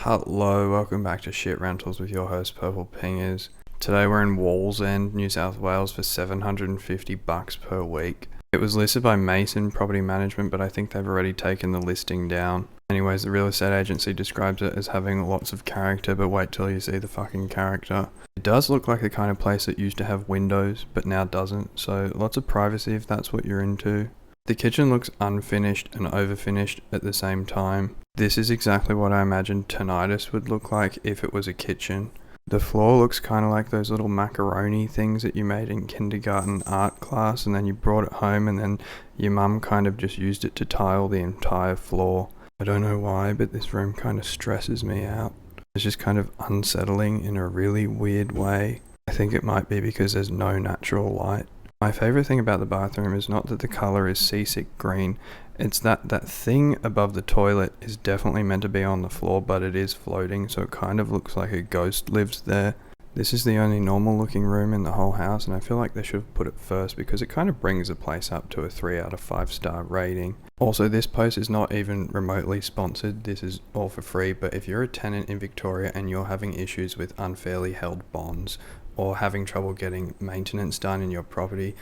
Hello, welcome back to Shit Rentals with your host Purple Pingers. Today we're in Wallsend, New South Wales for $750 per week. It was listed by Maison Property Management, but I think they've already taken the listing down. Anyways, the real estate agency describes it as having lots of character, but wait till you see the fucking character. It does look like the kind of place that used to have windows, but now doesn't, so lots of privacy if that's what you're into. The kitchen looks unfinished and overfinished at the same time. This is exactly what I imagined tinnitus would look like if it was a kitchen. The floor looks kind of like those little macaroni things that you made in kindergarten art class and then you brought it home and then your mum kind of just used it to tile the entire floor. I don't know why, but this room kind of stresses me out. It's just kind of unsettling in a really weird way. I think it might be because there's no natural light. My favourite thing about the bathroom is not that the colour is seasick green, it's that thing above the toilet is definitely meant to be on the floor, but it is floating, so it kind of looks like a ghost lives there. This is the only normal looking room in the whole house, and I feel like they should have put it first because it kind of brings the place up to a 3 out of 5 star rating. Also, this post is not even remotely sponsored, this is all for free, but if you're a tenant in Victoria and you're having issues with unfairly held bonds, or having trouble getting maintenance done in your property,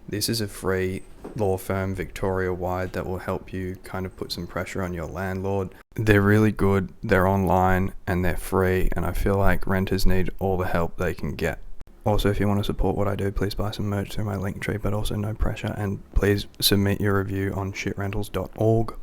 this is a free law firm Victoria-wide that will help you kind of put some pressure on your landlord. They're really good, they're online, and they're free, and I feel like renters need all the help they can get. Also, if you want to support what I do, please buy some merch through my link tree, but also no pressure, and please submit your review on shitrentals.org.